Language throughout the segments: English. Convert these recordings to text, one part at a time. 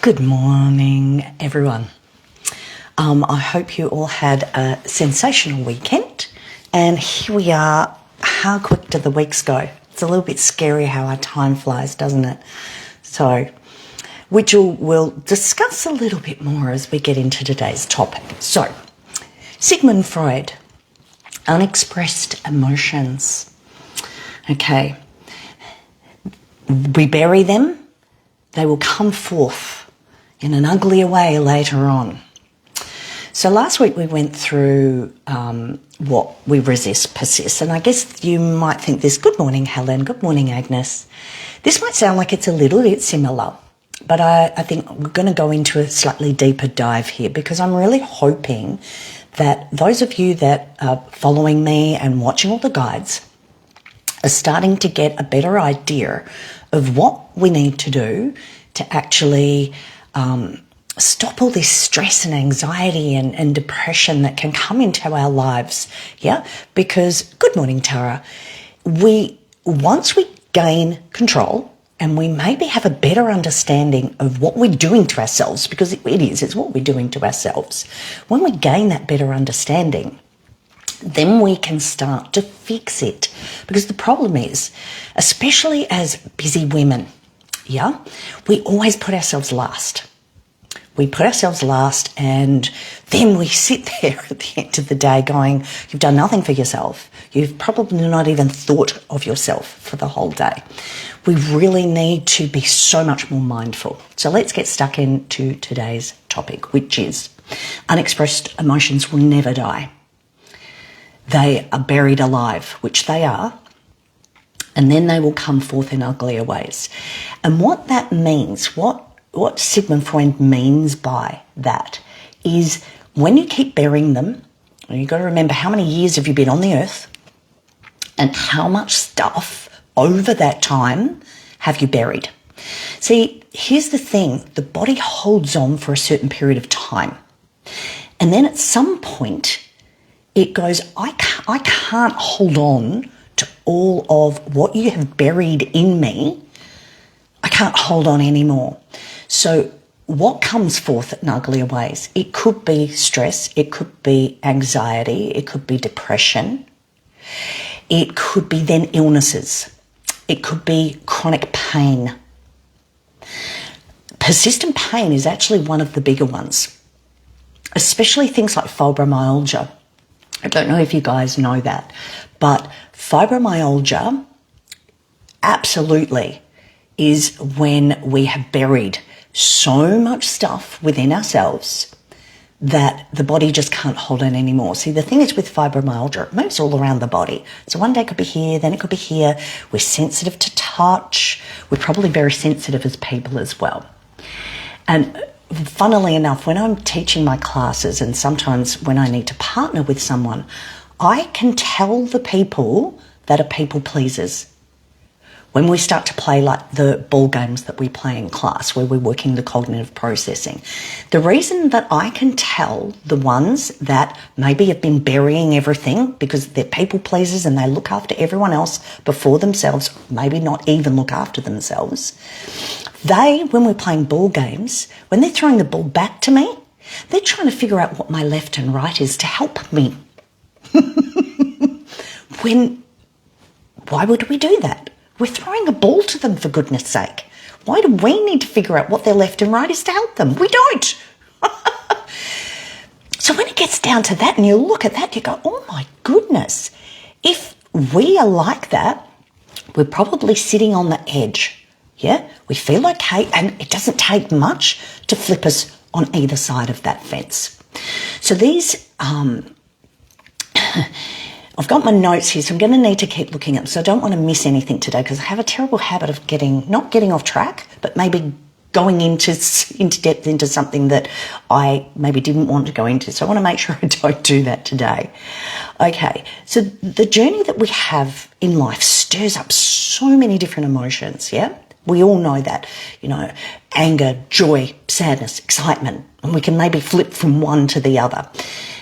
Good morning, everyone. I hope you all had a sensational weekend, and here we are. How quick do the weeks go? It's a little bit scary how our time flies, doesn't it? So, which we'll discuss a little bit more as we get into today's topic. So, Sigmund Freud, unexpressed emotions. Okay, we bury them, they will come forth in an uglier way later on. So last week we went through what we resist persists, and I guess you might think this. Good morning, Helen. Good morning, Agnes. This might sound like it's a little bit similar, but I think we're going to go into a slightly deeper dive here, because I'm really hoping that those of you that are following me and watching all the guides are starting to get a better idea of what we need to do to actually stop all this stress and anxiety and depression that can come into our lives. Yeah, because, good morning, Tara, once we gain control and we maybe have a better understanding of what we're doing to ourselves, because it's what we're doing to ourselves. When we gain that better understanding, then we can start to fix it. Because the problem is, especially as busy women, yeah, we always put ourselves last. We put ourselves last, and then we sit there at the end of the day going, you've done nothing for yourself. You've probably not even thought of yourself for the whole day. We really need to be so much more mindful. So let's get stuck into today's topic, which is unexpressed emotions will never die. They are buried alive, which they are, and then they will come forth in uglier ways. And what that means, what Sigmund Freud means by that is, when you keep burying them, you've got to remember, how many years have you been on the earth and how much stuff over that time have you buried? See, here's the thing, the body holds on for a certain period of time, and then at some point it goes, I can't hold on to all of what you have buried in me. I can't hold on anymore. So what comes forth in uglier ways? It could be stress, it could be anxiety, it could be depression, it could be then illnesses, it could be chronic pain. Persistent pain is actually one of the bigger ones, especially things like fibromyalgia. I don't know if you guys know that, but fibromyalgia absolutely is when we have buried so much stuff within ourselves that the body just can't hold it anymore. See, the thing is with fibromyalgia, it moves all around the body. So one day it could be here, then it could be here. We're sensitive to touch. We're probably very sensitive as people as well. And funnily enough, when I'm teaching my classes, and sometimes when I need to partner with someone, I can tell the people that are people pleasers. When we start to play like the ball games that we play in class, where we're working the cognitive processing, the reason that I can tell the ones that maybe have been burying everything because they're people pleasers and they look after everyone else before themselves, maybe not even look after themselves, when we're playing ball games, when they're throwing the ball back to me, they're trying to figure out what my left and right is to help me. Why would we do that? We're throwing a ball to them, for goodness sake. Why do we need to figure out what their left and right is to help them? We don't. So when it gets down to that and you look at that, you go, oh my goodness. If we are like that, we're probably sitting on the edge. Yeah, we feel okay, and it doesn't take much to flip us on either side of that fence. So these, I've got my notes here, so I'm going to need to keep looking at them. So I don't want to miss anything today, because I have a terrible habit of not getting off track, but maybe going into depth into something that I maybe didn't want to go into. So I want to make sure I don't do that today. Okay, so the journey that we have in life stirs up so many different emotions, yeah? We all know that, anger, joy, sadness, excitement, and we can maybe flip from one to the other.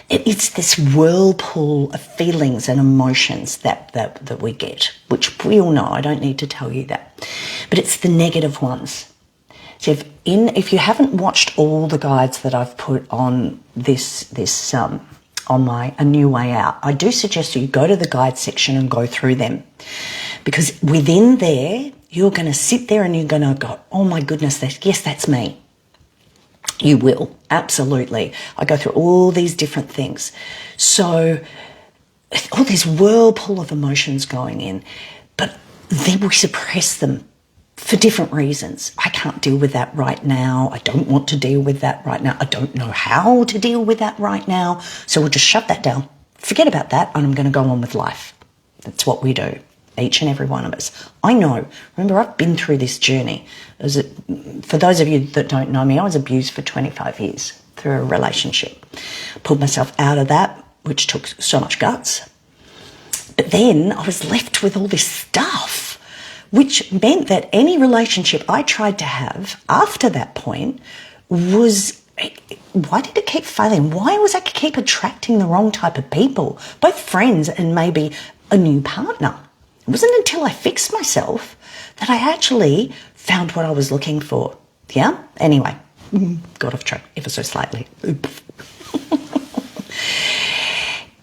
It's this whirlpool of feelings and emotions that we get, which we all know. I don't need to tell you that. But it's the negative ones. So if you haven't watched all the guides that I've put on on A New Way Out, I do suggest you go to the guide section and go through them, because within there you're going to sit there and you're going to go, oh my goodness, yes, that's me. You will, absolutely. I go through all these different things. So all this whirlpool of emotions going in, but then we suppress them for different reasons. I can't deal with that right now. I don't want to deal with that right now. I don't know how to deal with that right now. So we'll just shut that down. Forget about that, and I'm going to go on with life. That's what we do, each and every one of us. I know. Remember, I've been through this journey. For those of you that don't know me, I was abused for 25 years through a relationship. Pulled myself out of that, which took so much guts. But then I was left with all this stuff, which meant that any relationship I tried to have after that point was, why did it keep failing? Why was I keep attracting the wrong type of people, both friends and maybe a new partner? It wasn't until I fixed myself that I actually found what I was looking for. Yeah? Anyway, got off track ever so slightly.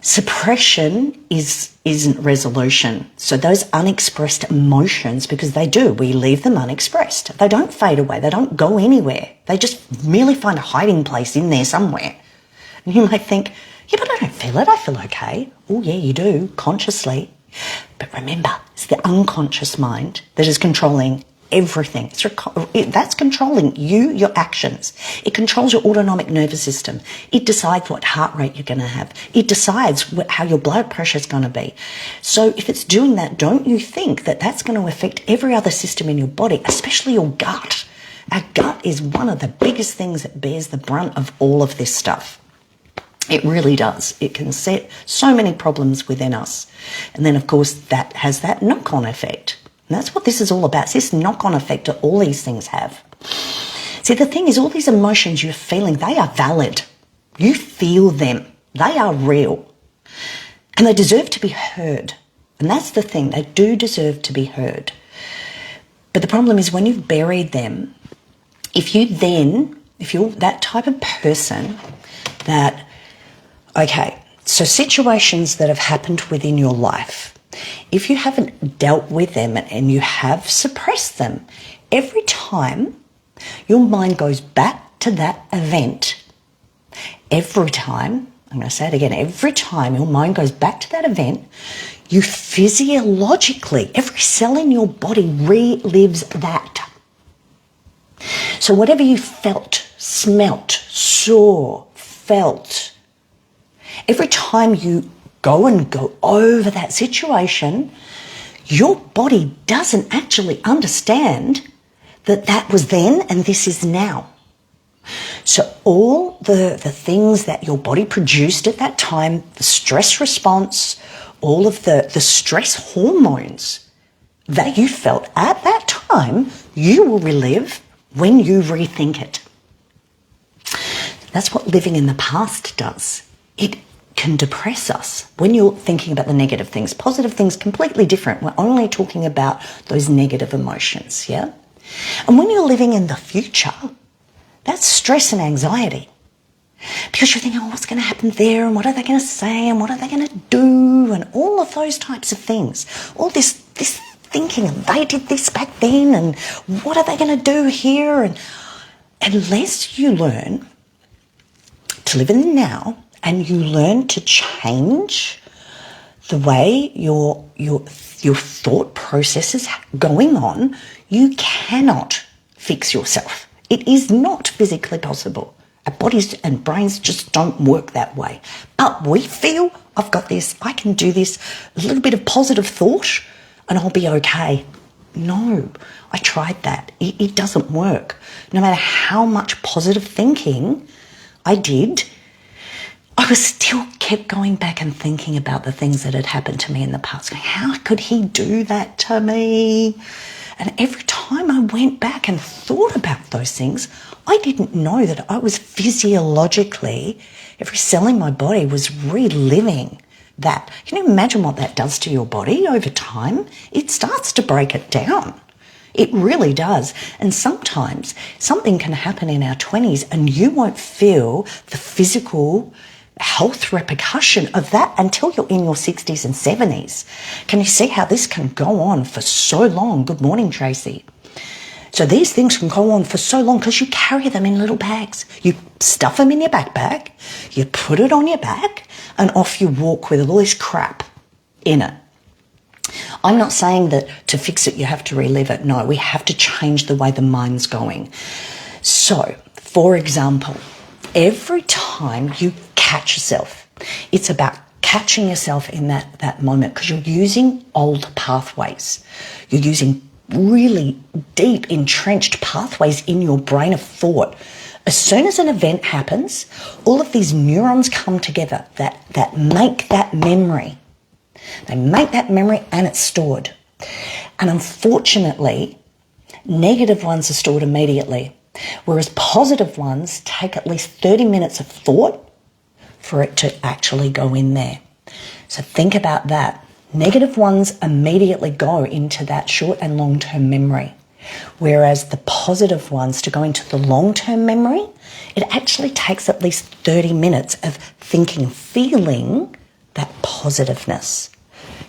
Suppression isn't resolution. So those unexpressed emotions, because we leave them unexpressed. They don't fade away. They don't go anywhere. They just merely find a hiding place in there somewhere. And you might think, yeah, but I don't feel it. I feel okay. Oh, yeah, you do, consciously. But remember, it's the unconscious mind that is controlling everything. That's controlling you, your actions. It controls your autonomic nervous system. It decides what heart rate you're going to have. It decides how your blood pressure is going to be. So if it's doing that, don't you think that that's going to affect every other system in your body, especially your gut? Our gut is one of the biggest things that bears the brunt of all of this stuff. It really does. It can set so many problems within us. And then, of course, that has that knock-on effect. And that's what this is all about. It's this knock-on effect that all these things have. See, the thing is, all these emotions you're feeling, they are valid. You feel them. They are real. And they deserve to be heard. And that's the thing. They do deserve to be heard. But the problem is when you've buried them, if you're that type of person that, okay, so situations that have happened within your life, if you haven't dealt with them and you have suppressed them, every time your mind goes back to that event, every time your mind goes back to that event, you physiologically, every cell in your body relives that. So whatever you felt, smelt, saw, felt, every time you go over that situation, your body doesn't actually understand that was then and this is now. So all the things that your body produced at that time, the stress response, all of the stress hormones that you felt at that time, you will relive when you rethink it. That's what living in the past does. It can depress us when you're thinking about the negative things. Positive things, completely different. We're only talking about those negative emotions, yeah? And when you're living in the future, that's stress and anxiety. Because you're thinking, oh, what's going to happen there? And what are they going to say? And what are they going to do? And all of those types of things. All this thinking, and they did this back then, and what are they going to do here? And unless you learn to live in the now, and you learn to change the way your thought process is going on, you cannot fix yourself. It is not physically possible. Our bodies and brains just don't work that way. But we feel, I've got this, I can do this, a little bit of positive thought, and I'll be okay. No, I tried that. It doesn't work. No matter how much positive thinking I did, I was still kept going back and thinking about the things that had happened to me in the past. Going, how could he do that to me? And every time I went back and thought about those things, I didn't know that I was physiologically, every cell in my body was reliving that. Can you imagine what that does to your body over time? It starts to break it down. It really does. And sometimes something can happen in our 20s and you won't feel the physical health repercussion of that until you're in your 60s and 70s. Can you see how this can go on for so long? Good morning, Tracy. So these things can go on for so long because you carry them in little bags. You stuff them in your backpack, you put it on your back, and off you walk with all this crap in it. I'm not saying that to fix it you have to relive it. No, we have to change the way the mind's going. So, for example, every time you catch yourself, it's about catching yourself in that moment because you're using old pathways. You're using really deep, entrenched pathways in your brain of thought. As soon as an event happens, all of these neurons come together that make that memory. They make that memory and it's stored. And unfortunately, negative ones are stored immediately, whereas positive ones take at least 30 minutes of thought for it to actually go in there. So think about that. Negative ones immediately go into that short and long-term memory, whereas the positive ones to go into the long-term memory, it actually takes at least 30 minutes of thinking, feeling that positiveness.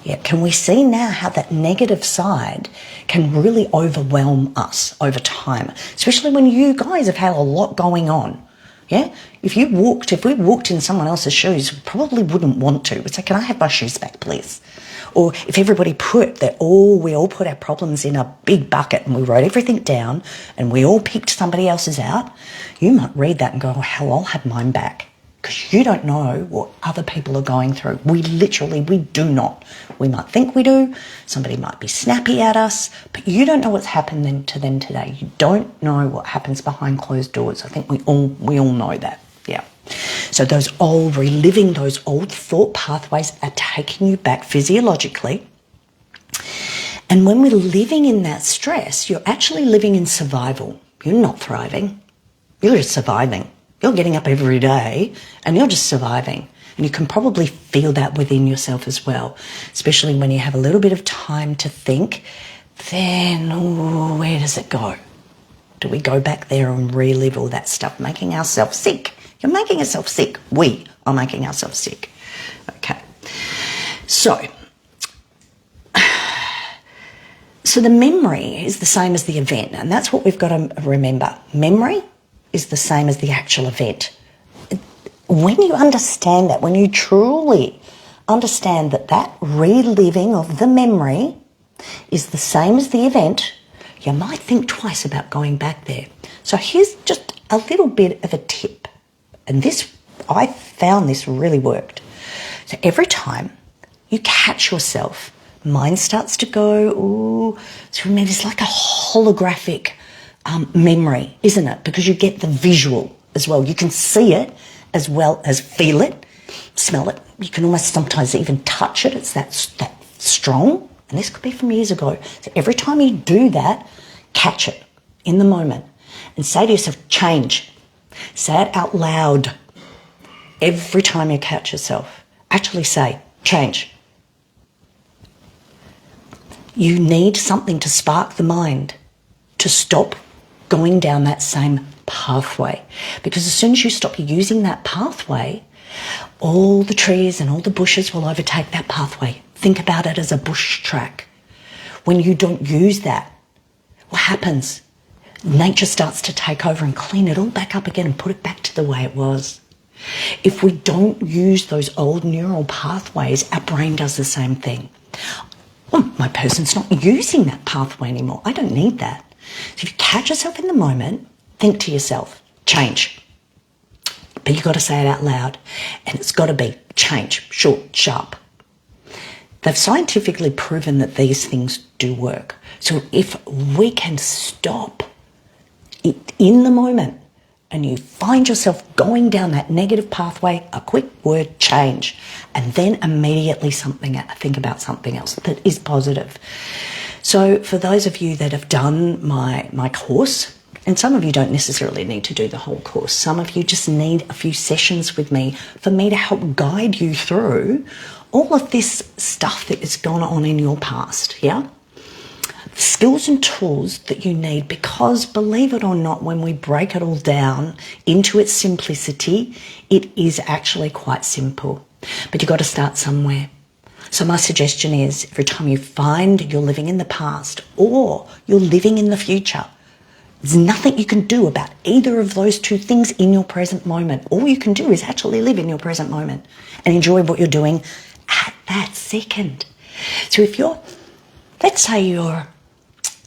Yeah, can we see now how that negative side can really overwhelm us over time, especially when you guys have had a lot going on? Yeah, if we walked in someone else's shoes, we probably wouldn't want to. We'd say, can I have my shoes back, please? Or if everybody we all put our problems in a big bucket and we wrote everything down and we all picked somebody else's out, you might read that and go, oh, hell, I'll have mine back. Because you don't know what other people are going through. We do not. We might think we do. Somebody might be snappy at us, but you don't know what's happening to them today. You don't know what happens behind closed doors. I think we all know that. Yeah. So reliving those old thought pathways are taking you back physiologically. And when we're living in that stress, you're actually living in survival. You're not thriving. You're just surviving. You're getting up every day and you're just surviving. And you can probably feel that within yourself as well, especially when you have a little bit of time to think, then where does it go? Do we go back there and relive all that stuff, making ourselves sick? You're making yourself sick. We are making ourselves sick. Okay. So the memory is the same as the event, and that's what we've got to remember. Memory is the same as the actual event. When you understand that, when you truly understand that reliving of the memory is the same as the event, you might think twice about going back there. So here's just a little bit of a tip. And I found this really worked. So every time you catch yourself, mind starts to go, so remember, it's like a holographic memory, isn't it? Because you get the visual as well. You can see it as well as feel it, smell it. You can almost sometimes even touch it. It's that strong. And this could be from years ago. So every time you do that, catch it in the moment and say to yourself, change. Say it out loud every time you catch yourself. Actually say, change. You need something to spark the mind to stop going down that same pathway. Because as soon as you stop using that pathway, all the trees and all the bushes will overtake that pathway. Think about it as a bush track. When you don't use that, what happens? Nature starts to take over and clean it all back up again and put it back to the way it was. If we don't use those old neural pathways, our brain does the same thing. Oh, my person's not using that pathway anymore. I don't need that. So if you catch yourself in the moment, think to yourself, change. But you've got to say it out loud. And it's got to be change, short, sharp. They've scientifically proven that these things do work. So if we can stop it in the moment and you find yourself going down that negative pathway, a quick word, change, and then immediately think about something else that is positive. So for those of you that have done my course, and some of you don't necessarily need to do the whole course, some of you just need a few sessions with me for me to help guide you through all of this stuff that has gone on in your past, yeah? skills and tools that you need, because believe it or not, when we break it all down into its simplicity, it is actually quite simple. But you've got to start somewhere. So my suggestion is, every time you find you're living in the past or you're living in the future, there's nothing you can do about either of those two things in your present moment. All you can do is actually live in your present moment and enjoy what you're doing at that second. So if you're, let's say you're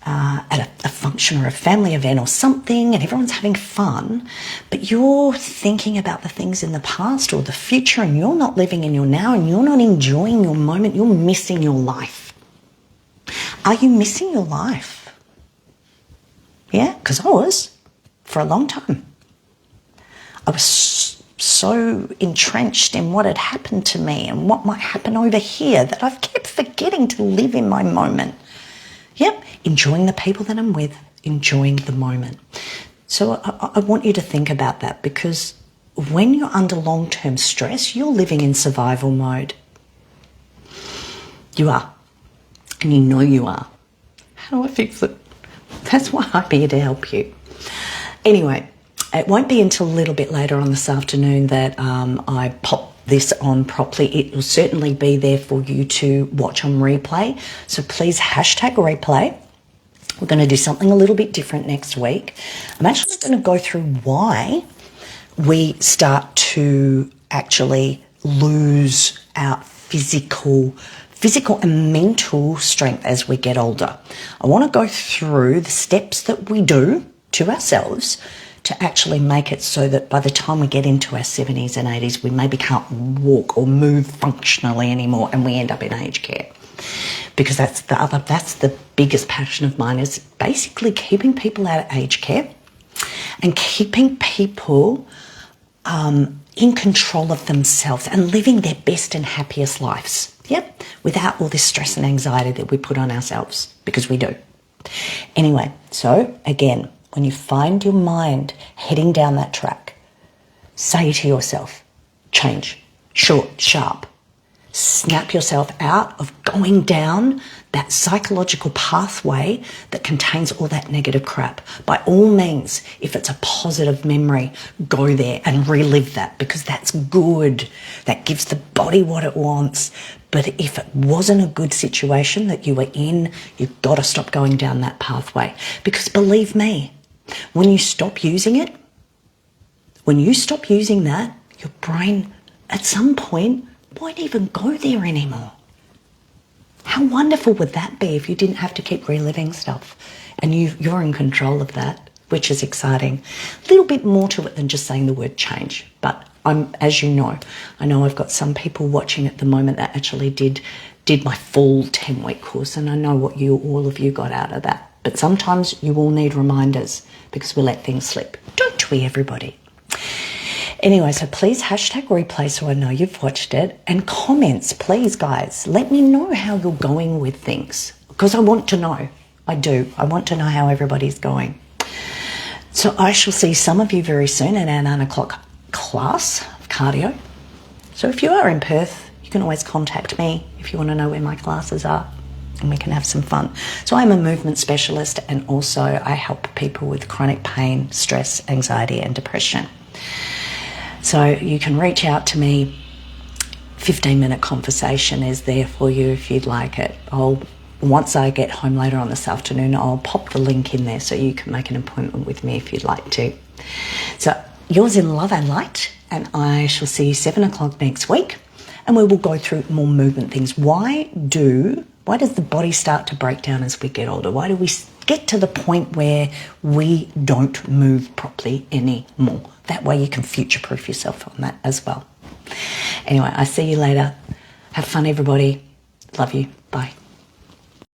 at a function or a family event or something and everyone's having fun, but you're thinking about the things in the past or the future and you're not living in your now and you're not enjoying your moment, you're missing your life. Are you missing your life? Yeah, because I was for a long time. I was so entrenched in what had happened to me and what might happen over here that I've kept forgetting to live in my moment. Yep, enjoying the people that I'm with, enjoying the moment. So I want you to think about that, because when you're under long-term stress, you're living in survival mode. You are. And you know you are. How do I fix it? That's why I'm here to help you. Anyway, it won't be until a little bit later on this afternoon that I pop this on properly. It will certainly be there for you to watch on replay. So please hashtag replay. We're going to do something a little bit different next week. I'm actually going to go through why we start to actually lose our physical and mental strength as we get older. I want to go through the steps that we do to ourselves to actually make it so that by the time we get into our 70s and 80s, we maybe can't walk or move functionally anymore and we end up in aged care. Because that's the biggest passion of mine, is basically keeping people out of aged care and keeping people in control of themselves and living their best and happiest lives. Yep, without all this stress and anxiety that we put on ourselves, because we do. Anyway, so again, when you find your mind heading down that track, say to yourself, change, short, sharp. Snap yourself out of going down that psychological pathway that contains all that negative crap. By all means, if it's a positive memory, go there and relive that, because that's good. That gives the body what it wants. But if it wasn't a good situation that you were in, you've got to stop going down that pathway. Because believe me, when you stop using it, when you stop using that, your brain at some point won't even go there anymore. How wonderful would that be if you didn't have to keep reliving stuff and you're in control of that, which is exciting. A little bit more to it than just saying the word change. But as you know, I know I've got some people watching at the moment that actually did my full 10-week course, and I know what all of you got out of that. But sometimes you will need reminders because we let things slip. Don't we, everybody? Anyway, so please hashtag replay so I know you've watched it. And comments, please, guys. Let me know how you're going with things, because I want to know. I do. I want to know how everybody's going. So I shall see some of you very soon at our 9 o'clock class of cardio. So if you are in Perth, you can always contact me if you want to know where my classes are, and we can have some fun. So I'm a movement specialist, and also I help people with chronic pain, stress, anxiety and depression. So you can reach out to me. 15-minute conversation is there for you if you'd like it. Once I get home later on this afternoon, I'll pop the link in there so you can make an appointment with me if you'd like to. So yours in love and light, and I shall see you 7 o'clock next week, and we will go through more movement things. Why does the body start to break down as we get older? Why do we get to the point where we don't move properly anymore? That way you can future-proof yourself on that as well. Anyway, I see you later. Have fun, everybody. Love you. Bye.